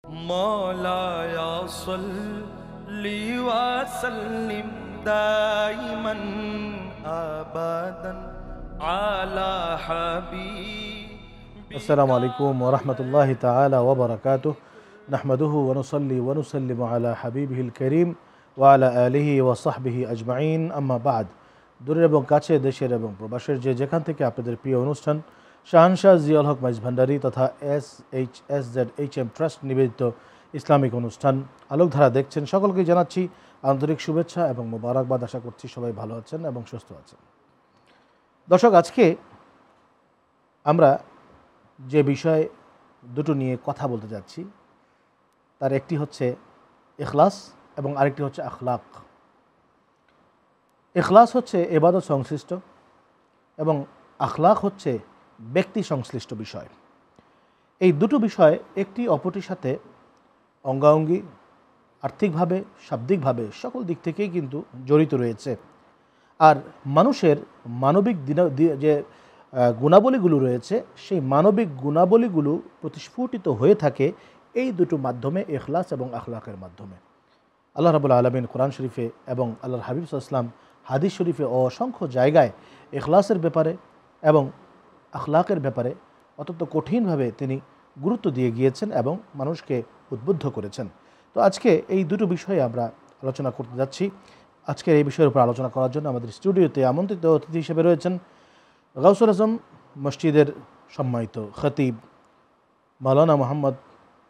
मौलाया सल्ली व सल्लिम दाइमन अबदन अला हबीब। अस्सलामु अलैकुम व रहमतुल्लाहि ताला व बरकातुहु। नहमदुहु व नुसल्ली व नुसल्लिमु अला हबीबिहिल करीम व अला आलिहि व सहबिहि अजमाइन। अम्मा बाद। দূরের এবং কাছে, দেশের এবং প্রবাসের যেখান থেকে আপনাদের প্রিয় অনুষ্ঠান শাহানশাহ জিয়াউল হক মাইজ ভান্ডারী তথা SHSZHM ট্রাস্ট নিবেদিত ইসলামিক অনুষ্ঠান আলোকধারা দেখছেন, সকলকেই জানাচ্ছি আন্তরিক শুভেচ্ছা এবং মোবারকবাদ। আশা করছি সবাই ভালো আছেন এবং সুস্থ আছেন। দর্শক, আজকে আমরা যে বিষয় দুটো নিয়ে কথা বলতে যাচ্ছি তার একটি হচ্ছে ইখলাস এবং আরেকটি হচ্ছে আখলাক। ইখলাস হচ্ছে ইবাদত সংশ্লিষ্ট এবং আখলাক হচ্ছে ব্যক্তি সংশ্লিষ্ট বিষয়। এই দুটো বিষয় একটি অপরটির সাথে অঙ্গাঙ্গি, আর্থিকভাবে, শাব্দিকভাবে সকল দিক থেকেই কিন্তু জড়িত রয়েছে। আর মানুষের মানবিক যে গুণাবলীগুলো রয়েছে সেই মানবিক গুণাবলীগুলো প্রতিস্ফুটিত হয়ে থাকে এই দুটো মাধ্যমে, ইখলাস এবং আখলাকের মাধ্যমে। আল্লাহ রাব্বুল আলামিন কোরআন শরীফে এবং আল্লাহর হাবিব সাল্লাল্লাহু আলাইহি ওয়াসাল্লাম হাদিস শরীফে অসংখ্য জায়গায় ইখলাসের ব্যাপারে এবং আখলাকের ব্যাপারে অত্যন্ত কঠিনভাবে তিনি গুরুত্ব দিয়ে গিয়েছেন এবং মানুষকে উদ্বুদ্ধ করেছেন। তো আজকে এই দুটো বিষয়ে আমরা আলোচনা করতে যাচ্ছি। আজকের এই বিষয়ের উপর আলোচনা করার জন্য আমাদের স্টুডিওতে আমন্ত্রিত অতিথি হিসেবে রয়েছেন গাউসুল আজম মসজিদের সম্মানিত খতিব মাওলানা মোহাম্মদ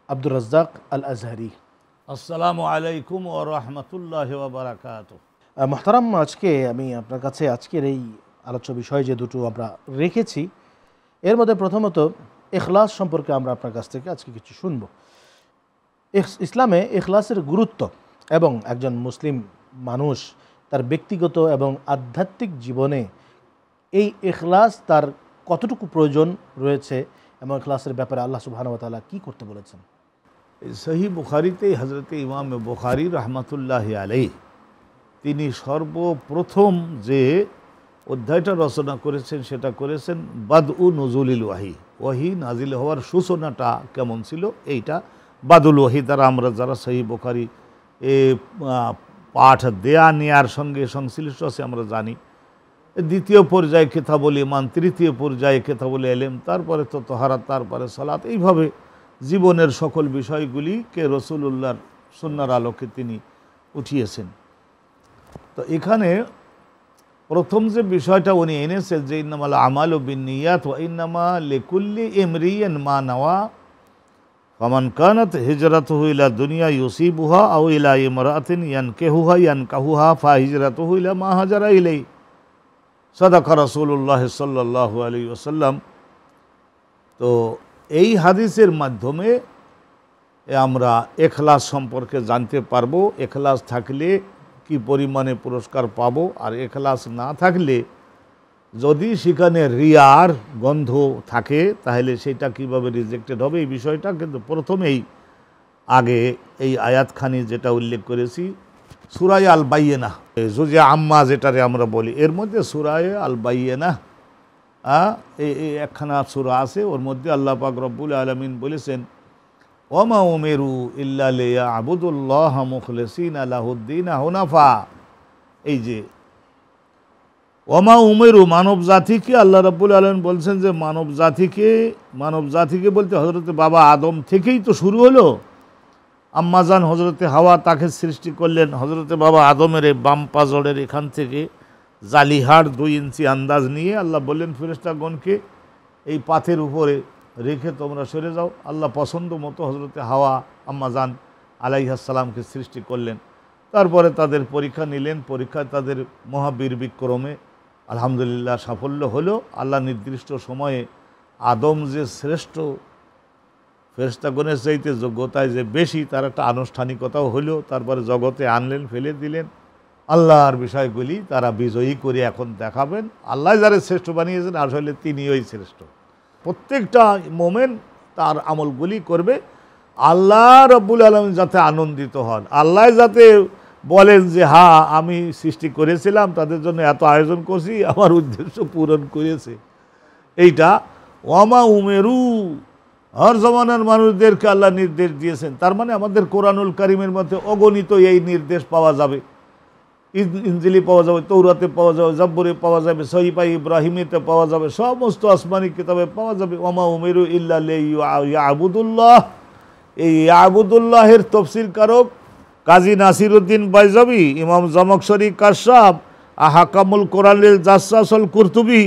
আব্দুর রাজ্জাক আল আজহারি। আসসালামু আলাইকুম ওয়া রাহমাতুল্লাহি ওয়া বারাকাতুহু। মোহতারাম, আজকে আমি আপনার কাছে আজকের এই আলোচ্য বিষয় যে দুটো আমরা রেখেছি এর মধ্যে প্রথমত ইখলাস সম্পর্কে আমরা আপনার কাছ থেকে আজকে কিছু শুনব। ইসলামে ইখলাসের গুরুত্ব এবং একজন মুসলিম মানুষ তার ব্যক্তিগত এবং আধ্যাত্মিক জীবনে এই ইখলাস তার কতটুকু প্রয়োজন রয়েছে এবং ইখলাসের ব্যাপারে আল্লাহ সুবহানাহু ওয়া তাআলা কী করতে বলেছেন। সহিহ বুখারীতে হযরত ইমাম বুখারী রাহমাতুল্লাহি আলাইহি তিনি সর্বপ্রথম যে অধ্যায়টা রচনা করেছেন সেটা করেছেন বাদউ নুজুলিল ওয়াহি। ওয়াহি নাজিল হওয়ার সূচনাটা কেমন ছিল এইটা বাদুল ওয়াহি দ্বারা আমরা যারা সহিহ বুখারী পাঠ দেয়া নেয়ার সঙ্গে সংশ্লিষ্ট আছে আমরা জানি। দ্বিতীয় পর্যায়ে কিতাবুল ঈমান, তৃতীয় পর্যায়ে কিতাবুল ইলম, তারপরে তো তাহারাত, তারপরে সালাত, এইভাবে জীবনের সকল বিষয়গুলিকে রাসূলুল্লাহর সুন্নাহর আলোকে তিনি উঠিয়েছেন। তো এখানে প্রথম যে বিষয়টা উনি এনেছেন যে ইন্নামাল আমালু বিন্নিয়াত ওয়া ইন্নামা লিকুল্লি ইমরিইন মা নাওয়া ফামান কানাত হিজরাতুহু ইলা দুনিয়া ইউসিবুহা আও ইলা ইমরাআতিন ইয়ানকাহুহা ফাহিজরাতুহু ইলা মা হাজারা ইলাই। সাদাকা রাসূলুল্লাহ সাল্লাল্লাহু আলাইহি ওয়াসাল্লাম। তো এই হাদিসের মাধ্যমে আমরা ইখলাস সম্পর্কে জানতে পারবো। ইখলাস থাকলে কি পরিমাণে পুরস্কার পাবো, আর ইখলাস না থাকলে যদি সেখানে রিয়ার গন্ধ থাকে তাহলে সেটা কিভাবে রিজেক্টেড হবে, এই বিষয়টা কিন্তু প্রথমেই আগে এই আয়াতখানি যেটা উল্লেখ করেছি সূরা আল বাইয়িনাহ, জুজে আম্মা যেটারে আমরা বলি, এর মধ্যে সূরা আল বাইয়িনাহ এই একখানা সূরা আছে, ওর মধ্যে আল্লাহ পাক রব্বুল আলামিন বলেছেন ওমা উমেরু ইল্লা লিয়াবুদুল্লাহ মুখলিসিনা লাহুদ্দিন হুনাফা। এই যে ওমা উমেরু, মানব জাতিকে আল্লাহ রাব্বুল আলামিন বলছেন যে মানব জাতিকে বলতে হযরতে বাবা আদম থেকেই তো শুরু হলো। আম্মাজান হযরতে হাওয়া তাকে সৃষ্টি করলেন হযরতে বাবা আদমের বাম পাজরের এখান থেকে জালিহার 2 ইঞ্চি আন্দাজ নিয়ে আল্লাহ বললেন ফেরেশতাগণকে এই পাথের উপরে রেখে তোমরা সরে যাও। আল্লাহ পছন্দ মতো হযরতে হাওয়া আম্মাজান আলাইহিস সালামকে সৃষ্টি করলেন। তারপরে তাদের পরীক্ষা নিলেন, পরীক্ষায় তাদের মহাবীর বিক্রমে আলহামদুলিল্লাহ সাফল্য হলো। আল্লাহ নির্দিষ্ট সময়ে আদম যে শ্রেষ্ঠ, ফেরেশতাগণের চাইতে যোগ্যতায় যে বেশি, তার একটা আনুষ্ঠানিকতাও হলো। তারপরে জগতে আনলেন, ফেলে দিলেন। আল্লাহর বিষয়গুলি তারা বিজয়ী করে এখন দেখাবেন। আল্লাহ যারা শ্রেষ্ঠ বানিয়েছেন আসলে তিনিই শ্রেষ্ঠ। প্রত্যেকটা মোমেন তার আমলগুলি করবে আল্লাহ রাব্বুল আলামিন যাতে আনন্দিত হন, আল্লাহ যাতে বলেন যে হ্যাঁ আমি সৃষ্টি করেছিলাম, তাদের জন্য এত আয়োজন করছি, আমার উদ্দেশ্য পূরণ করেছে। এইটা ওয়ামা উমেরু হর জমানার মানুষদেরকে আল্লাহ নির্দেশ দিয়েছেন। তার মানে আমাদের কোরআনুল কারিমের মধ্যে অগণিত এই নির্দেশ পাওয়া যাবে। ইনজিলি পাওয়া যাবে, তৌরাতে পাওয়া যাবে, জাব্বুরে পাওয়া যাবে, সহিফা ইব্রাহিমিতে পাওয়া যাবে, সমস্ত আসমানি কিতাবে পাওয়া যাবে। ওমা উমিরু ইল্লা লিয়াবুদুল্লাহ। এই ইয়াবুদুল্লাহের তফসির কারক কাজী নাসিরউদ্দিন বাইজাবি, ইমাম জামাখশরী কাশাফ, আহকামুল কোরআনিল জাসসাসুল কুরতুবি,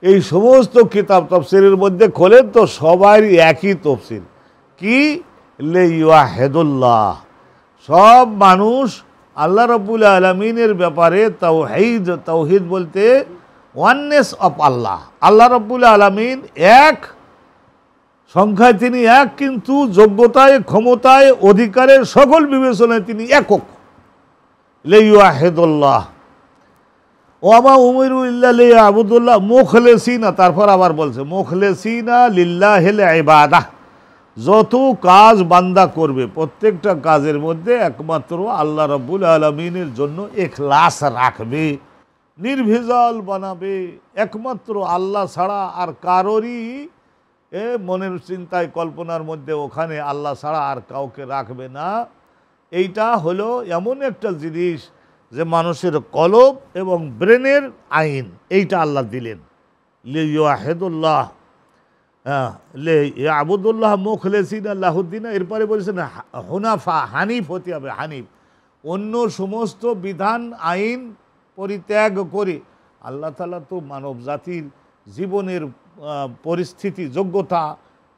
এই সমস্ত কিতাব তফসিরের মধ্যে খোলেন তো সবারই একই তফসির কি, লিওয়াহিদুল্লাহ। সব মানুষ আল্লাহ রাব্বুল আলামিনের ব্যাপারে তাওহীদ বলতে ওয়াননেস অফ আল্লাহ। আল্লাহ রাব্বুল আলামিন এক, সংখ্যায় তিনি এক, কিন্তু যোগ্যতায়, ক্ষমতায়, অধিকারের সকল বিবেচনায় তিনি একক। লিওয়াহিদুল্লাহ। ওয়ামা উমিরু ইল্লা লিয়াবুদুল্লাহ মুখলিসিনা। তারপর আবার বলছে মুখলিসিনা লিল্লাহিল ইবাদাহ। যত কাজ বান্দা করবে প্রত্যেকটা কাজের মধ্যে একমাত্র আল্লাহ রাব্বুল আলামিনের জন্য ইখলাস রাখবে, নির্ভেজাল বানাবে। একমাত্র আল্লাহ ছাড়া আর কারোরই মনের চিন্তায় কল্পনার মধ্যে ওখানে আল্লাহ ছাড়া আর কাউকে রাখবে না। এইটা হলো এমন একটা জিনিস যে মানুষের কলব এবং ব্রেনের আইন, এইটা আল্লাহ দিলেন। লিওয়াহিদুল্লাহ, লিয়াবুদুল্লাহ মুখলিসিনা লাহুদ্দিন। এরপরে বলেছেন হুনাফা, হানিফ হতে হবে। হানিফ, অন্য সমস্ত বিধান আইন পরিত্যাগ করে। আল্লাহ তাআলা তো মানব জাতির জীবনের পরিস্থিতি, যোগ্যতা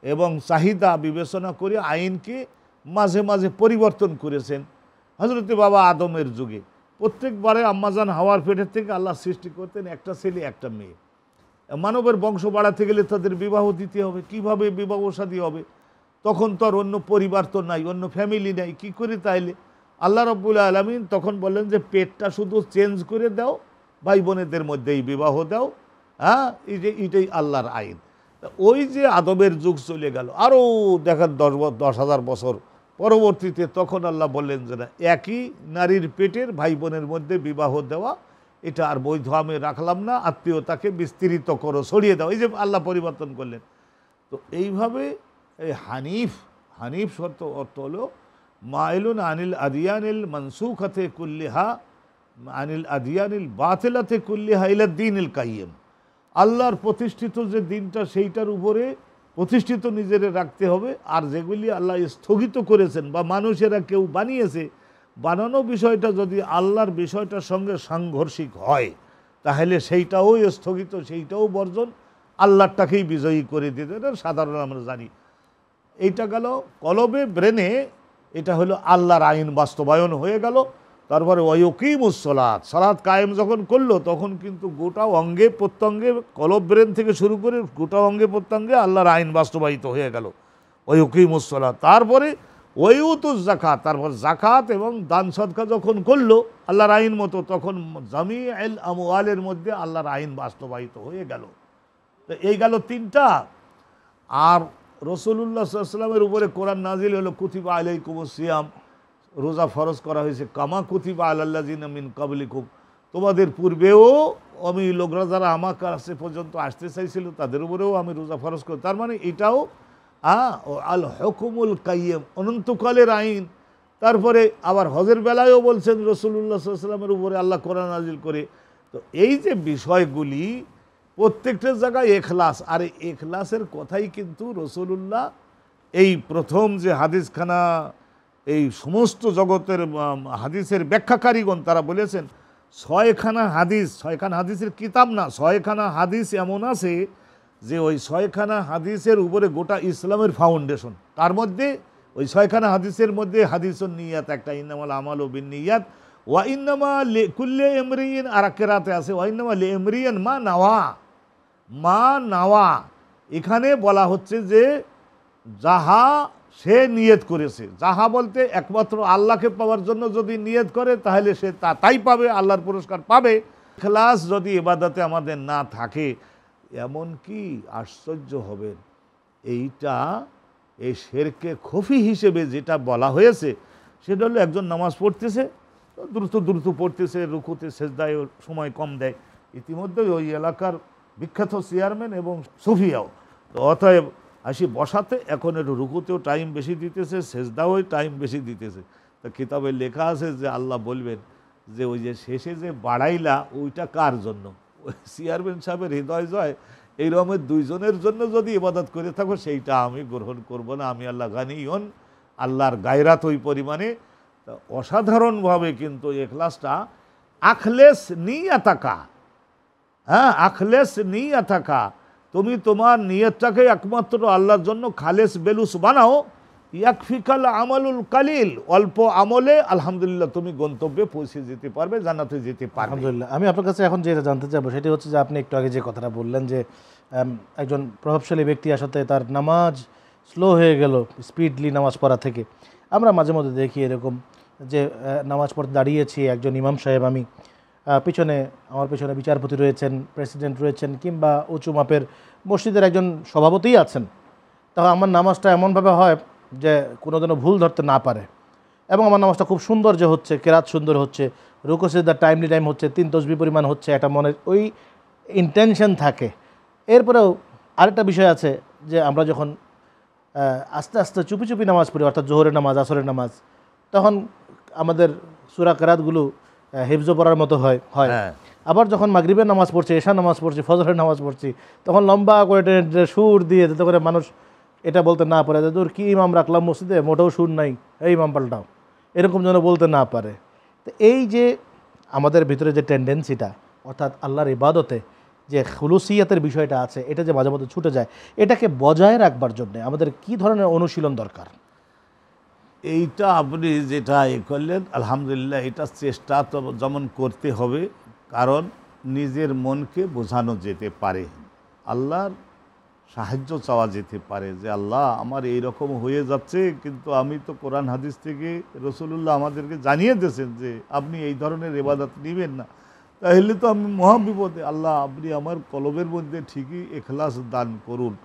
এবং চাহিদা বিবেচনা করে আইনকে মাঝে মাঝে পরিবর্তন করেছেন। হযরত বাবা আদমের যুগে প্রত্যেকবারে আম্মাজান হাওয়ার পেটের থেকে আল্লাহ সৃষ্টি করতেন একটা ছেলে একটা মেয়ে। মানবের বংশ বাড়াতে গেলে তাদের বিবাহ দিতে হবে। কিভাবে বিবাহ শাদী হবে? তখন তো আর অন্য পরিবার তো নাই, অন্য ফ্যামিলি নাই, কি করে? তাইলে আল্লাহ রাব্বুল আলামিন তখন বললেন যে পেটটা শুধু চেঞ্জ করে দাও, ভাই বোনেদের মধ্যেই বিবাহ দাও। হ্যাঁ, এইটাই আল্লাহর আইন। ওই যে আদমের যুগ চলে গেল, আরও দেখেন 10,000 বছর পরবর্তীতে তখন আল্লাহ বললেন যে না, একই নারীর পেটের ভাই বোনের মধ্যে বিবাহ দেওয়া এটা আর বৈধ আমি রাখলাম না, আত্মীয়তাকে বিস্তৃত করো, ছড়িয়ে দাও। এই যে আল্লাহ পরিবর্তন করলেন। তো এইভাবে এই হানিফ শর্ত অর্থ হলো মাইলুন আনিল আদিয়ানিল মনসুখাতে কুল্লিহা, আনিল আদিয়ানিল বাতিলাতে কুল্লিহা ইলা দ্বীনিল কাইয়্যিম। আল্লাহর প্রতিষ্ঠিত যে দিনটা সেইটার উপরে প্রতিষ্ঠিত নিজের রাখতে হবে। আর যেগুলি আল্লাহ স্থগিত করেছেন বা মানুষেরা কেউ বানিয়েছে, বানানো বিষয়টা যদি আল্লাহর বিষয়টার সঙ্গে সাংঘর্ষিক হয় তাহলে সেইটাও স্থগিত, সেইটাও বর্জন, আল্লাহটাকেই বিজয়ী করে দিতে। এটা সাধারণ আমরা জানি। এইটা গেল কলবে, ব্রেনে, এটা হলো আল্লাহর আইন বাস্তবায়ন হয়ে গেল। তারপরে ওয়ায়ুকিমুস সালাত, সালাত কায়েম যখন করলো তখন কিন্তু গোটা অঙ্গে প্রত্যঙ্গে, কলব ব্রেন থেকে শুরু করে গোটা অঙ্গে প্রত্যঙ্গে আল্লাহর আইন বাস্তবায়িত হয়ে গেল। ওয়ায়ুকিমুস সালাত। তারপরে ওয়ায়ুতুজ যাকাত, তারপর যাকাত এবং দান সদকা যখন করলো আল্লাহর আইন মতো, তখন জামিউল আমওয়ালের মধ্যে আল্লাহর আইন বাস্তবায়িত হয়ে গেল। তো এই গেল তিনটা। আর রাসূলুল্লাহ সাল্লাল্লাহু আলাইহি ওয়াসাল্লামের উপরে কোরআন নাজিল হলো কুতিবা আলাইকুমুস সিয়াম, রোজা ফরজ করা হয়েছে, কামা কুতিবা আলাল্লাযিনা মিন কাবলিকুম, তোমাদের পূর্বেও আমি লোকরা যারা আমার কাছে পর্যন্ত আসতে চাইছিল তাদের উপরেও আমি রোজা ফরজ করি। তার মানে এটাও আল হুকুমুল কাইয়্যিম, অনন্তকালের আইন। তারপরে আবার হজের বেলায়ও বলছেন রাসূলুল্লাহ সাল্লাল্লাহু আলাইহি ওয়াসাল্লামের উপরে আল্লাহ কোরআন নাজিল করে। তো এই যে বিষয়গুলি প্রত্যেকটা জায়গায় এখলাস, আর এখলাসের কথাই কিন্তু রাসূলুল্লাহ এই প্রথম যে হাদিসখানা, এই সমস্ত জগতের হাদিসের ব্যাখ্যাকারীগণ তারা বলেছেন 6খানা হাদিস, 6খানা হাদিসের কিতাব না, 6খানা হাদিস এমন আছে যে ওই 6খানা হাদিসের উপরে গোটা ইসলামের ফাউন্ডেশন। তার মধ্যে ওই 6খানা হাদিসের মধ্যে হাদিসুন নিয়াত একটা, ইন্নামাল আমালু বিন্নিয়াত ওয়া ইন্নামা লিকুল্লি ইমরিইন, আর কেরাতে আছে ওয়া ইন্নামা লিইমরিইন মা নাওয়া। এখানে বলা হচ্ছে যে যাহা সে নিয়ত করেছে, যাহা বলতে একমাত্র আল্লাহকে পাওয়ার জন্য যদি নিয়ত করে তাহলে সে তাই পাবে, আল্লাহর পুরস্কার পাবে। ইখলাস যদি ইবাদতে আমাদের না থাকে, এমন কি আশ্চর্য হবেন, এইটা এই শিরকে খফি হিসেবে যেটা বলা হয়েছে সেটা হলো একজন নামাজ পড়তেছে, দ্রুত পড়তেছে, রুকুতে সেজদায় সময় কম দেয়, ইতিমধ্যে ওই এলাকার বিখ্যাত চেয়ারম্যান এবং সুফিয়াও। তো অতএব আসি বসাতে, এখন একটু রুকুতেও টাইম বেশি দিতেছে, সেজদাও টাইম বেশি দিতেছে। তা কিতাবে লেখা আছে যে আল্লাহ বলবেন যে ওই যে শেষে যে বাড়াইলা ওইটা কার জন্য? ওই চেয়ারম্যান সাহেবের হৃদয় জয় এই রকমের দুইজনের জন্য যদি ইবাদত করে থাকো সেইটা আমি গ্রহণ করব না। আমি আল্লাহ গানিয়ন, আল্লাহর গায়রাত ওই পরিমাণে। তা অসাধারণভাবে কিন্তু এখলাসটা আখলেস নিয়াতাকা, হ্যাঁ আখলেস নিয়াতাকা, তুমি তোমার নিয়তটাকে একমাত্র আল্লাহর জন্য খালেস বেলুস বানাও। ইয়াকফিকাল আমালুল কালিল, অল্প আমলে আলহামদুলিল্লাহ তুমি গন্তব্যে পৌঁছে যেতে পারবে, জান্নাতে যেতে পারবে। আলহামদুলিল্লাহ। আমি আপনার কাছে এখন যেটা জানতে চাইবো সেটি হচ্ছে যে আপনি একটু আগে যে কথাটা বললেন যে একজন প্রভাবশালী ব্যক্তি আসলে তার নামাজ স্লো হয়ে গেল স্পিডলি নামাজ পড়া থেকে। আমরা মাঝে মধ্যে দেখি এরকম যে নামাজ পড়তে দাঁড়িয়েছি, একজন ইমাম সাহেব, আমি আমার পিছনে বিচারপতি রয়েছেন, প্রেসিডেন্ট রয়েছেন, কিংবা উঁচু মাপের মসজিদের একজন সভাপতিই আছেন। তখন আমার নামাজটা এমনভাবে হয় যে কোনো দিনও ভুল ধরতে না পারে, এবং আমার নামাজটা খুব সুন্দর যে হচ্ছে, কেরাত সুন্দর হচ্ছে, রুকু সিজদা টাইমলি টাইম হচ্ছে, 3 তাসবিহ পরিমাণ হচ্ছে, একটা মনের ওই ইন্টেনশন থাকে। এরপরেও আরেকটা বিষয় আছে যে আমরা যখন আস্তে আস্তে চুপি চুপি নামাজ পড়ি, অর্থাৎ জোহরের নামাজ, আসরের নামাজ, তখন আমাদের সূরা কেরাতগুলো হিফজ পড়ার মতো হয়। আবার যখন মাগরিবের নামাজ পড়ছি, এশা নামাজ পড়ছি, ফজরের নামাজ পড়ছি, তখন লম্বা করে সুর দিয়ে, যাতে করে মানুষ এটা বলতে না পারে যে তোর কী ইমাম রাখলাম মসজিদে, মোটেও সুর নাই, এই ইমাম পাল্টাও, এরকম যেন বলতে না পারে। তো এই যে আমাদের ভিতরে যে টেন্ডেন্সিটা, অর্থাৎ আল্লাহর ইবাদতে যে খুলুসিয়াতের বিষয়টা আছে, এটা যে মাঝে মধ্যে ছুটে যায়, এটাকে বজায় রাখবার জন্য আমাদের কি ধরনের অনুশীলন দরকার? এইটা আপনি যেটা করলেন আলহামদুলিল্লাহ, এটা চেষ্টা তো যেমন করতে হবে, কারণ নিজের মনকে বোঝানো যেতে পারে, আল্লাহর সাহায্য চাওয়া যেতে পারে যে আল্লাহ আমার এই রকম হয়ে যাচ্ছে, কিন্তু আমি তো কোরআন হাদিস থেকে রাসূলুল্লাহ আমাদেরকে জানিয়ে দিয়েছেন যে আপনি এই ধরনের ইবাদত নেবেন না, তাহলে তো আমি মহাবিপদে। আল্লাহ আপনি আমার কলবের মধ্যে ঠিকই এখলাস দান করুন।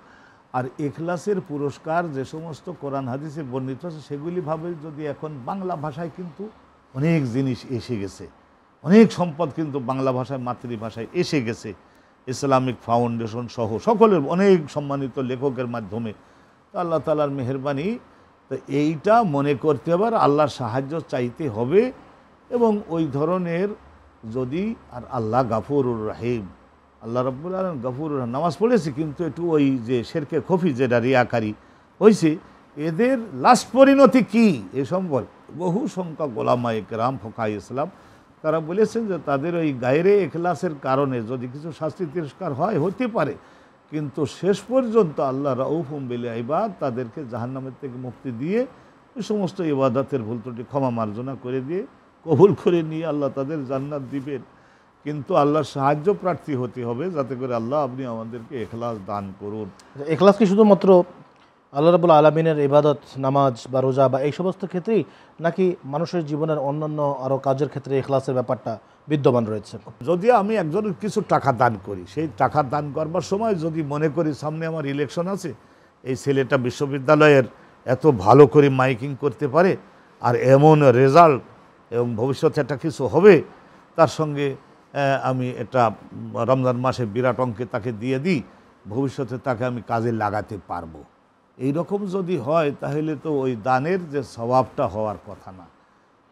আর এখলাসের পুরস্কার যে সমস্ত কোরআন হাদিসে বর্ণিত আছে সেগুলি ভাবে যদি এখন বাংলা ভাষায় কিন্তু অনেক জিনিস এসে গেছে, অনেক সম্পদ কিন্তু বাংলা ভাষায়, মাতৃভাষায় এসে গেছে, ইসলামিক ফাউন্ডেশন সহ সকলের অনেক সম্মানিত লেখকের মাধ্যমে। তো আল্লাহ তাআলার মেহেরবানি। তো এইটা মনে করতে হবে, আল্লাহর সাহায্য চাইতে হবে, এবং ওই ধরনের যদি, আর আল্লাহ গাফুরুর রহিম, আল্লাহ রাব্বুল আলামিন গাফুরুর রহিম। নামাজ পড়েছি কিন্তু একটু ওই যে শেরকে খফি যেটা রিয়াকারী হয়েছে, এদের লাস্ট পরিণতি কী এ সম্পর্কে বহু সংখ্যক ওলামায়ে কেরাম, ফোকায়ে ইসলাম, তারা বলেছেন যে তাদের ওই গায়রে এখলাসের কারণে যদি কিছু শাস্তি তিরস্কার হয়, হতে পারে, কিন্তু শেষ পর্যন্ত আল্লাহ রাউফুম বিল ইবাদ, তাদেরকে জাহান্নামের থেকে মুক্তি দিয়ে ওই সমস্ত ইবাদতের ভুল ত্রুটি ক্ষমা মার্জনা করে দিয়ে কবুল করে নিয়ে আল্লাহ তাদের জান্নাত দিবেন। কিন্তু আল্লাহর সাহায্য প্রার্থী হতে হবে, যাতে করে আল্লাহ আপনি আমাদেরকে এখলাস দান করুন। এখলাস কি শুধুমাত্র আল্লাহ রাব্বুল আলামিনের ইবাদত, নামাজ বা রোজা বা এই সমস্ত ক্ষেত্রেই, নাকি মানুষের জীবনের অন্যান্য আরও কাজের ক্ষেত্রে এখলাসের ব্যাপারটা বিদ্যমান রয়েছে? যদি আমি একজনের কিছু টাকা দান করি, সেই টাকা দান করবার সময় যদি মনে করি সামনে আমার ইলেকশন আছে, এই ছেলেটা বিশ্ববিদ্যালয়ের এত ভালো করে মাইকিং করতে পারে, আর এমন রেজাল্ট এবং ভবিষ্যতে একটা কিছু হবে, তার সঙ্গে আমি এটা রমজান মাসে বিরাট অঙ্কে তাকে দিয়ে দিই, ভবিষ্যতে তাকে আমি কাজে লাগাতে পারবো, এই রকম যদি হয়, তাহলে তো ওই দানের যে স্বভাবটা হওয়ার কথা না।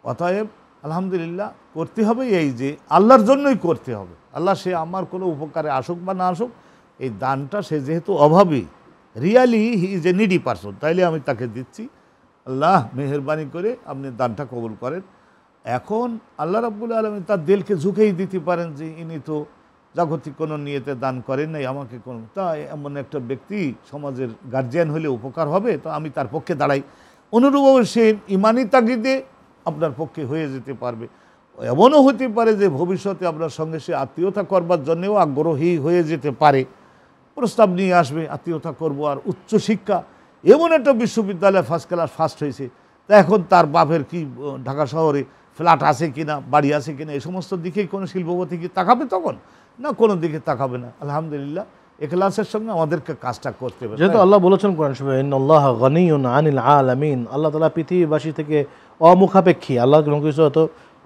অতএব আলহামদুলিল্লাহ করতে হবে, এই যে আল্লাহর জন্যই করতে হবে। আল্লাহ সে আমার কোনো উপকারে আসুক বা না আসুক, এই দানটা সে যেহেতু অভাবী, really he is a needy person, তাইলে আমি তাকে দিচ্ছি, আল্লাহ মেহেরবানি করে আপনি দানটা কবুল করেন। এখন আল্লাহ রাব্বুল আলামিন তার দিলকে ঝুঁকেই দিতে পারেন যে ইনি তো জাগতিক কোনো নিয়তে দান করেন নাই, আমাকে কোনো, তা এমন একটা ব্যক্তি সমাজের গার্জিয়ান হলে উপকার হবে, তো আমি তার পক্ষে দাঁড়াই। অনুরূপভাবে সে ইমানি তাগিদে আপনার পক্ষে হয়ে যেতে পারবে। এমনও হতে পারে যে ভবিষ্যতে আপনার সঙ্গে সে আত্মীয়তা করবার জন্যেও আগ্রহী হয়ে যেতে পারে, প্রস্তাব নিয়ে আসবে, আত্মীয়তা করব। আর উচ্চশিক্ষা, এমন একটা বিশ্ববিদ্যালয়ে ফার্স্ট ক্লাস ফার্স্ট হয়েছে, তা এখন তার বাপের কি ঢাকা শহরে ফ্ল্যাট আছে কিনা, বাড়ি আছে কিনা, এই সমস্ত দিকেই কোনো শিল্পপতি কি তাকাবে তখন? না, কোনো দিকে তাকাবে না। আলহামদুলিল্লাহ ইখলাসের সঙ্গে আমাদেরকে কাজটা করতে হবে। যেহেতু আল্লাহ বলেছেন কোরআন শরীফে, ইন্নাল্লাহা গানিয়্যুন আনিল আলামিন, আল্লাহ তাআলা পৃথিবীবাসী থেকে অমুখাপেক্ষী। আল্লাহ কোনো কিছু হতো,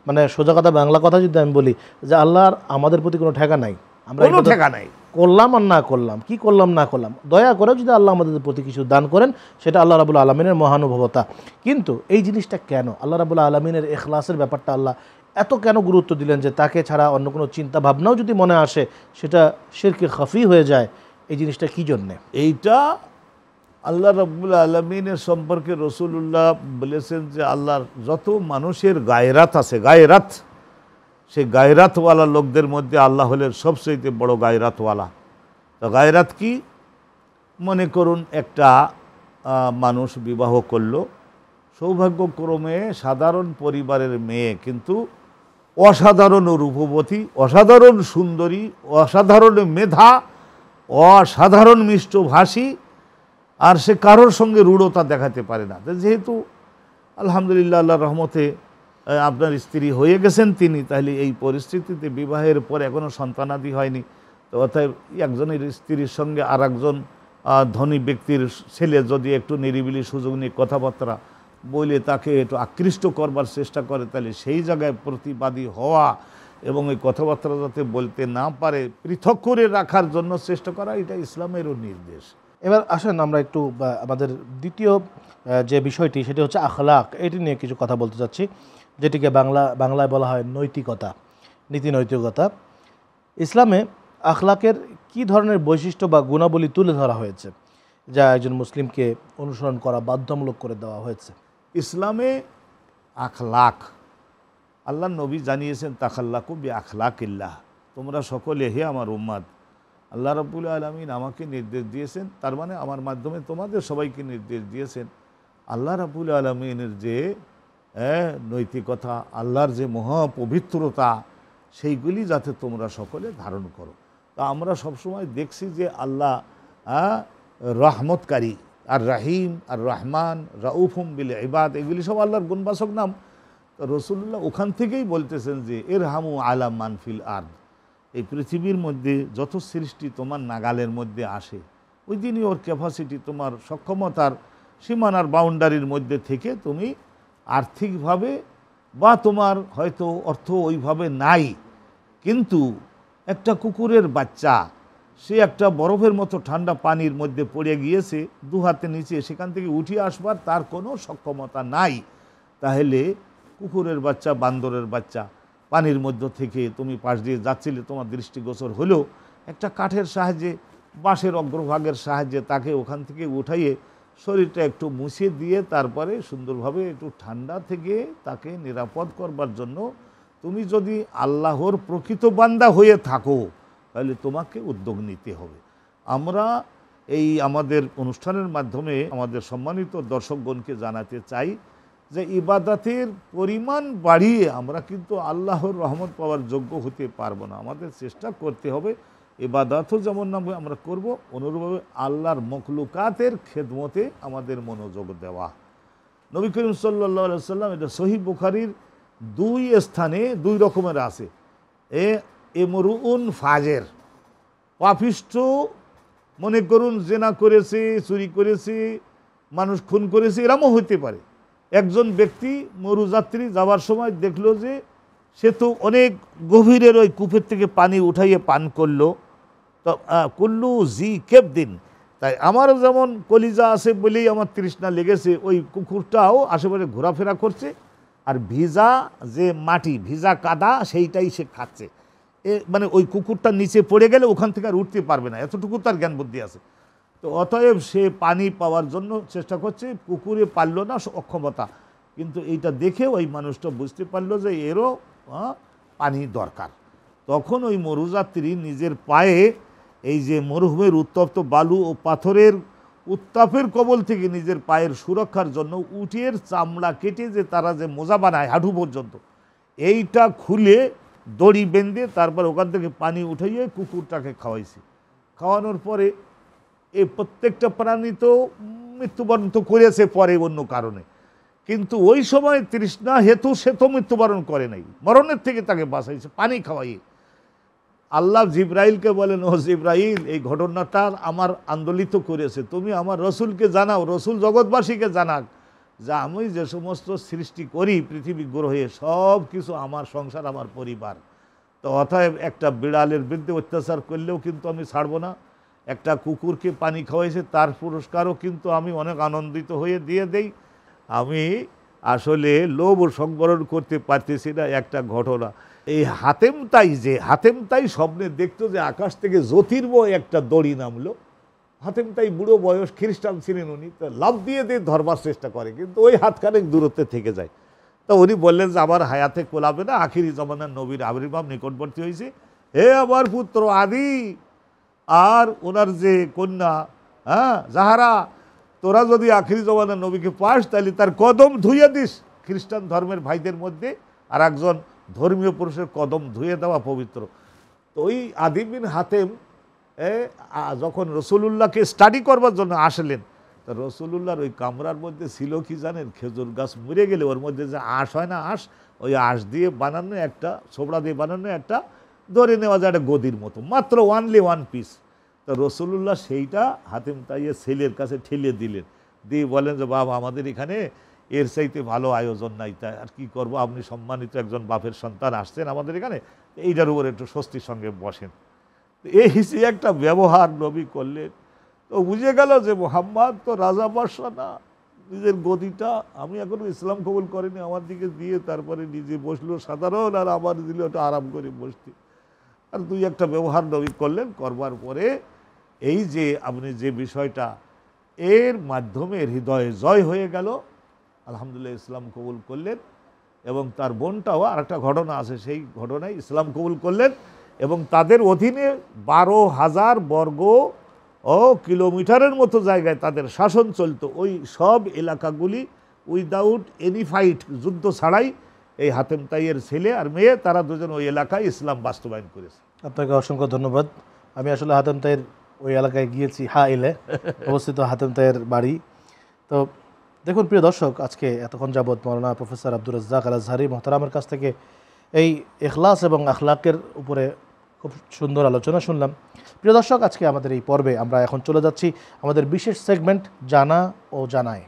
মানে সোজা কথা বাংলা কথা যদি আমি বলি, যে আল্লাহর আমাদের প্রতি কোনো ঠেকা নাই, আমরা কোনো ঠেকা নাই, করলাম আর না করলাম, কি করলাম না করলাম, দয়া করে যদি আল্লাহ আমাদের প্রতি কিছু দান করেন সেটা আল্লাহ রাবুল আলমিনের মহানুভবতা। কিন্তু এই জিনিসটা কেন আল্লাহ রাবুল আলমিনের এখলাসের ব্যাপারটা আল্লাহ এত কেন গুরুত্ব দিলেন যে তাকে ছাড়া অন্য কোনো চিন্তা ভাবনাও যদি মনে আসে সেটা শিরকে খাফি হয়ে যায়, এই জিনিসটা কী জন্যে? এইটা আল্লাহ রাব্বুল আলামিনের সম্পর্কে রাসূলুল্লাহ বলেছেন যে আল্লাহর যত মানুষের গায়রাত আছে, গায়রাত, সেই গায়রাতওয়ালা লোকদের মধ্যে আল্লাহ হলেন সবচেয়ে বড় গায়রাতওয়ালা। তো গায়রাত কি? মনে করুন একটা মানুষ বিবাহ করলো, সৌভাগ্যক্রমে সাধারণ পরিবারের মেয়ে, কিন্তু অসাধারণ রূপবতী, অসাধারণ সুন্দরী, অসাধারণ মেধা, অসাধারণ মিষ্টভাষী, আর সে কারোর সঙ্গে রূঢ়তা দেখাতে পারে না। যেহেতু আলহামদুলিল্লাহ আল্লাহর রহমতে আপনার স্ত্রী হয়ে গেছেন তিনি, তাহলে এই পরিস্থিতিতে বিবাহের পর এখনও সন্তানাদি হয়নি, তো অতএব একজনের স্ত্রীর সঙ্গে আর একজন ধনী ব্যক্তির ছেলে যদি একটু নিরিবিলি সুযোগ নিয়ে কথাবার্তা বলে তাকে একটু আকৃষ্ট করবার চেষ্টা করে, তাহলে সেই জায়গায় প্রতিবাদী হওয়া এবং এই কথাবার্তা যাতে বলতে না পারে পৃথক করে রাখার জন্য চেষ্টা করা, এটা ইসলামেরও নির্দেশ। এবার আসেন আমরা একটু আমাদের দ্বিতীয় যে বিষয়টি সেটি হচ্ছে আখলাক, এটি নিয়ে কিছু কথা বলতে চাচ্ছি, যেটিকে বাংলায় বলা হয় নৈতিকতা, নীতি নৈতিকতা। ইসলামে আখলাকের কি ধরনের বৈশিষ্ট্য বা গুণাবলী তুলে ধরা হয়েছে যা একজন মুসলিমকে অনুসরণ করা বাধ্যতামূলক করে দেওয়া হয়েছে? ইসলামে আখলাক, আল্লাহ নবী জানিয়েছেন তাখাল্লাকু বি আখলাকিল্লাহ, তোমরা সকলে হে আমার উম্মাদ, আল্লাহ রাব্বুল আলামিন আমাকে নির্দেশ দিয়েছেন, তার মানে আমার মাধ্যমে তোমাদের সবাইকে নির্দেশ দিয়েছেন আল্লাহ রাব্বুল আলামিনের যে নৈতিকতা, আল্লাহর যে মহাপবিত্রতা, সেইগুলি যাতে তোমরা সকলে ধারণ করো। তা আমরা সবসময় দেখছি যে আল্লাহ রহমতকারী, আর রাহিম, আর রহমান, রাউফুম বিল ইবাদ, এগুলি সব আল্লাহর গুণবাচক নাম। তো রাসূলুল্লাহ ওখান থেকেই বলতেছেন যে ইরহামু আলা মান ফিল আরদ, এই পৃথিবীর মধ্যে যত সৃষ্টি তোমার নাগালের মধ্যে আসে, ওই দিনই ওর ক্যাপাসিটি, তোমার সক্ষমতার সীমানার বাউন্ডারির মধ্যে থেকে তুমি আর্থিকভাবে বা তোমার হয়তো অর্থ ওইভাবে নাই, কিন্তু একটা কুকুরের বাচ্চা সে একটা বরফের মতো ঠান্ডা পানির মধ্যে পড়ে গিয়েছে, দু হাতে নিচে, সেখান থেকে উঠে আসবার তার কোনো সক্ষমতা নাই, তাহলে কুকুরের বাচ্চা, বান্দরের বাচ্চা পানির মধ্য থেকে তুমি পাশ দিয়ে যাচ্ছিলে, তোমার দৃষ্টিগোচর হলেও একটা কাঠের সাহায্যে, বাঁশের অগ্রভাগের সাহায্যে তাকে ওখান থেকে উঠাইয়ে শরীরটা একটু মুছে দিয়ে তারপরে সুন্দরভাবে একটু ঠান্ডা থেকে তাকে নিরাপদ করবার জন্য তুমি যদি আল্লাহর প্রকৃত বান্দা হয়ে থাকো তাহলে তোমাকে উদ্যোগ নিতে হবে। আমরা এই আমাদের অনুষ্ঠানের মাধ্যমে আমাদের সম্মানিত দর্শকগণকে জানাতে চাই যে ইবাদতের পরিমাণ বাড়িয়ে আমরা কিন্তু আল্লাহর রহমত পাওয়ার যোগ্য হতে পারবো না। আমাদের চেষ্টা করতে হবে ইবাদতও যেমন নাম আমরা করব, অনুরূপভাবে আল্লাহর মখলুকাতের খেদমতে আমাদের মনোযোগ দেওয়া। নবী করিম সাল্লাল্লাহু আলাইহি ওয়াসাল্লাম, এটা সহিহ বুখারীর 2 স্থানে 2 রকমের আছে। এমরুউন ফাজের, পাপিষ্ঠ, মনে করুন জেনা করেছে, চুরি করেছে, মানুষ খুন করেছে, এরমও হইতে পারে। একজন ব্যক্তি মরুযাত্রী যাওয়ার সময় দেখলো যে সে তো অনেক গভীরের ওই কূপের থেকে পানি উঠাইয়ে পান করলো, তো কুল্লু জি কেপ দিন, তাই আমারও যেমন কলিজা আছে বলেই আমার তৃষ্ণা লেগেছে, ওই কুকুরটাও আশেপাশে ঘোরাফেরা করছে, আর ভিজা যে মাটি, ভিজা কাদা, সেইটাই সে খাচ্ছে। মানে ওই কুকুরটা নিচে পড়ে গেলে ওখান থেকে আর উঠতে পারবে না, এতটুকু তার জ্ঞান বুদ্ধি আছে। তো অতএব সে পানি পাওয়ার জন্য চেষ্টা করছে, পুকুরে পারল না, অক্ষমতা। কিন্তু এইটা দেখে ওই মানুষটা বুঝতে পারলো যে এরও পানি দরকার। তখন ওই মরুযাত্রী নিজের পায়ে এই যে মরুভূমির উত্তপ্ত বালু ও পাথরের উত্তাপের কবল থেকে নিজের পায়ের সুরক্ষার জন্য উটের চামড়া কেটে যে তারা যে মোজা বানায় হাঁটু পর্যন্ত, এইটা খুলে দড়ি বেঁধে তারপর ওখান থেকে পানি উঠাইয়ে কুকুরটাকে খাওয়াইছে। খাওয়ানোর পরে এই প্রত্যেকটা প্রাণী তো মৃত্যুবরণ তো করেছে পরে অন্য কারণে, কিন্তু ওই সময় তৃষ্ণা হেতু সে তো মৃত্যুবরণ করে নাই, মরণের থেকে তাকে বাঁচাইছে পানি খাওয়াইয়ে। আল্লাহ জিব্রাইলকে বলেন, ও জিব্রাইল, এই ঘটনাটা আমার আন্দোলিত করেছে, তুমি আমার রসুলকে জানাও, রসুল জগৎবাসীকে জানাক যে আমি যে সমস্ত সৃষ্টি করি পৃথিবী গ্রহে সব কিছু আমার সংসার, আমার পরিবার, তো অতএব একটা বিড়ালের বিরুদ্ধে অত্যাচার করলেও কিন্তু আমি ছাড়বো না, একটা কুকুরকে পানি খাওয়াইছে তার পুরস্কারও কিন্তু আমি অনেক আনন্দিত হয়ে দিয়ে দেই। আমি আসলে লোভ সংবরণ করতে পারতেছি না। একটা ঘটনা, এই হাতেম তাই স্বপ্নে দেখতো যে আকাশ থেকে জ্যোতির্ময় একটা দড়ি নামলো। হাতেম তাই বুড়ো বয়স, খ্রিস্টান ছিলেন উনি, তো লাভ দিয়ে ধরবার চেষ্টা করে, কিন্তু ওই হাতখানেক দূরত্বে থেকে যায়। তো উনি বললেন যে আমার হায়াতে কোলাবে না, আখিরি জমানার নবীর আবির্ভাব নিকটবর্তী হয়েছে, হে আমার পুত্র আদি আর ওনার যে কন্যা জাহারা, তোরা যদি আখিরি জমানার নবীকে পাস তাহলে তার কদম ধুইয়ে দিস। খ্রিস্টান ধর্মের ভাইদের মধ্যে আর একজন ধর্মীয় পুরুষের কদম ধুয়ে দেওয়া পবিত্র। তো ওই আদি বিন হাতেম যখন রসুলুল্লাহকে স্টাডি করবার জন্য আসলেন, তো রসুলুল্লাহর ওই কামরার মধ্যে ছিল কি জানেন, খেজুর গাছ মরে গেলে ওর মধ্যে যে আঁশ হয় না, ওই আঁশ দিয়ে বানানো একটা, ছোবড়া দিয়ে বানানো একটা, ধরে নেওয়া যায় একটা গদির মতো, মাত্র ওয়ানলি ওয়ান পিস। তো রসুলুল্লাহ সেইটা হাতেম তাইয়ের ছেলের কাছে ঠেলিয়ে দিলেন, দিয়ে বলেন যে বাবা আমাদের এখানে এর চাইতে ভালো আয়োজন নাই, তাই আর কি করবো, আপনি সম্মানিত একজন বাপের সন্তান আসছেন আমাদের এখানে, এইটার উপর একটু স্বস্তির সঙ্গে বসেন। এই হিসেবে একটা ব্যবহার নবী করলেন। তো বুঝে গেল যে মুহাম্মদ তো রাজা বাদশা না, নিজের গদিটা, আমি এখনো ইসলাম কবুল করিনি, আমার দিকে দিয়ে তারপরে নিজে বসলো সাধারণ, আর আমার দিলে ওটা আরাম করে বসতে। আর দুই একটা ব্যবহার নবী করলেন, করবার পরে এই যে আপনি যে বিষয়টা, এর মাধ্যমে হৃদয়ে জয় হয়ে গেল, আলহামদুলিল্লাহ ইসলাম কবুল করলেন। এবং তার বোনটাও আর একটা ঘটনা আছে, সেই ঘটনায় ইসলাম কবুল করলেন। এবং তাদের অধীনে 12,000 বর্গ কিলোমিটারের মতো জায়গায় তাদের শাসন চলতো। ওই সব এলাকাগুলি উইদাউট এনি ফাইট, যুদ্ধ ছাড়াই এই হাতেম তাইয়ের ছেলে আর মেয়ে, তারা দুজন ওই এলাকায় ইসলাম বাস্তবায়ন করেছে। আপনাকে অসংখ্য ধন্যবাদ। আমি আসলে হাতেম তাইয়ের ওই এলাকায় গিয়েছি, ইলে অবস্থিত হাতেম তাইয়ের বাড়ি। তো দেখুন প্রিয় দর্শক, আজকে এতক্ষণ যাবৎ মৌলানা প্রফেসর আব্দুর রাজ্জাক আল আজহারী মোহতারামের কাছ থেকে এই ইখলাস এবং আখলাকের উপরে খুব সুন্দর আলোচনা শুনলাম। প্রিয় দর্শক, আজকে আমাদের এই পর্বে আমরা এখন চলে যাচ্ছি আমাদের বিশেষ সেগমেন্ট জানা ও জানায়।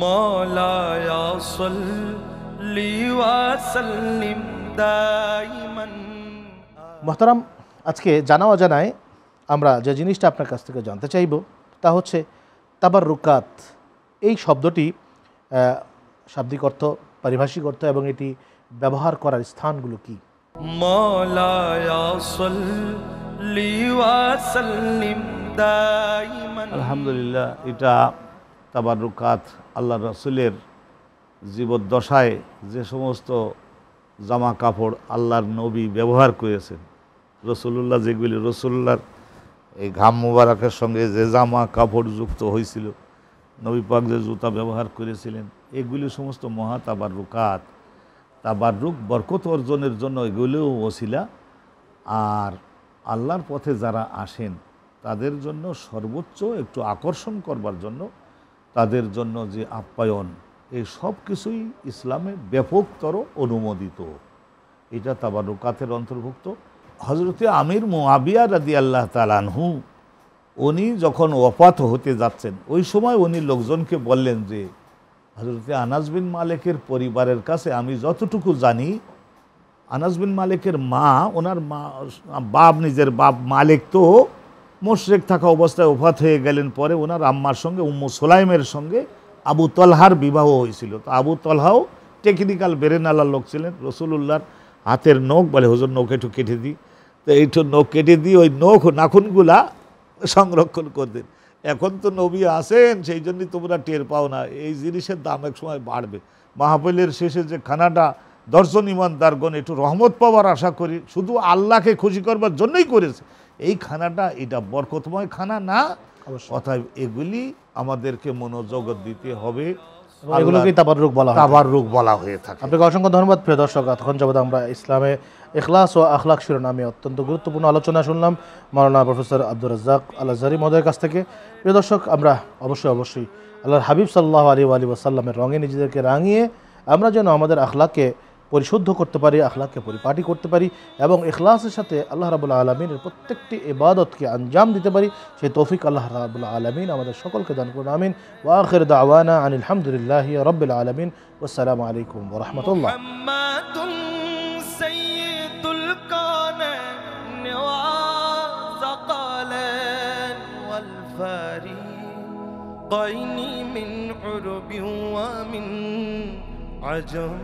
মাওলায়া সাল্লি ওয়া সাল্লিম দাইমান। মোহতারাম, আজকে জানা ও জানায় আমরা যে জিনিসটা আপনার কাছ থেকে জানতে চাইব তা হচ্ছে তাবাররুকাত। এই শব্দটি শাব্দিক অর্থ, পারিভাষিক অর্থ এবং এটি ব্যবহার করার স্থানগুলো কি? মাওলায়া সাল্লি ওয়া সাল্লিম দাইমান। আলহামদুলিল্লাহ, এটা তাবাররুকাত আল্লাহর রাসূলের জীবদ্দশায় যে সমস্ত জামা কাপড় আল্লাহর নবী ব্যবহার করেছেন, রসুলুল্লাহ যেগুলি রসুলুল্লাহর এই ঘাম মুবারকের সঙ্গে যে জামা কাপড় যুক্ত হয়েছিল, নবী পাক যে জুতা ব্যবহার করেছিলেন, এগুলি সমস্ত মহা তাবাররুকাত। তাবাররুক বরকত অর্জনের জন্য এগুলিও ওসিলা। আর আল্লাহর পথে যারা আসেন তাদের জন্য সর্বোচ্চ একটু আকর্ষণ করবার জন্য তাদের জন্য যে আপ্যায়ন, এই সব কিছুই ইসলামে ব্যাপকতর অনুমোদিত। এটা তাবাররুকাতের অন্তর্ভুক্ত। হযরতে আমির মুআবিয়া রাদিয়াল্লাহু তাআলা আনহু, উনি যখন ওফাত হতে যাচ্ছেন, ওই সময় উনি লোকজনকে বললেন যে হযরতে আনাস বিন মালিকের পরিবারের কাছে আমি যতটুকু জানি, আনাস বিন মালিকের মা, ওনার মা বাপ, নিজের বাপ মালিক তো মুশরিক থাকা অবস্থায় ওফাত হয়ে গেলেন। পরে ওনার আম্মার সঙ্গে উম্মু সুলাইমের সঙ্গে আবু তলহার বিবাহ হয়েছিল। তো আবু তলহাও টেকনিক্যাল বেরেনালার লোক ছিলেন। রসুলুল্লাহর হাতের নখ বলে, হুজুর নখ একটু কেটে দিই, তো এইটু নখ কেটে দিয়ে ওই নখ নাখুনগুলা সংরক্ষণ করতেন। এখন তো নবী আসেন, সেই জন্যই তোমরা টের পাও না। এই জিনিসের দাম এক সময় বাড়বে। মাহফিলের শেষে যে খানাটা দর্শন ইমানদারগণ একটু রহমত পাওয়ার আশা করি, শুধু আল্লাহকে খুশি করবার জন্যই করেছে এই খানাটা, এটা বরকতময় খানা না। অতএব এগুলি আমাদেরকে মনোযোগ দিতে হবে। এগুলোকেই তাবাররুক বলা হয়, তাবাররুক বলা হয়ে থাকে। আপনাকে অসংখ্য ধন্যবাদ প্রিয় দর্শক। এতক্ষণ যাবত আমরা ইসলামে ইখলাস ও আখলাক শিরোনামে অত্যন্ত গুরুত্বপূর্ণ আলোচনা শুনলাম মাওলানা প্রফেসর আব্দুর রাজ্জাক আল আজহারী মহোদয়ের কাছ থেকে। প্রিয় দর্শক, আমরা অবশ্যই আল্লাহর হাবিব সাল্লাল্লাহু আলাইহি ওয়াসাল্লামের রঙে নিজেদেরকে রাঙিয়ে আমরা যেন আমাদের আখলাককে পরিশুদ্ধ করতে পারি, আখলাককে পরিপাটি করতে পারি এবং ইখলাসের সাথে আল্লাহ রাব্বুল আলামিনের প্রত্যেকটি ইবাদতকে আঞ্জাম দিতে পারি, সেই তৌফিক আল্লাহ রাব্বুল আলামিন আমাদের সকলকে দান করুন। আমিন। ওয়া আখির দাওয়ানা আনিল হামদুলিল্লাহি রাব্বিল আলামিন। ওয়াসসালামু আলাইকুম ওয়া রাহমাতুল্লাহ। وثقلين والفريقين من عرب ومن عجم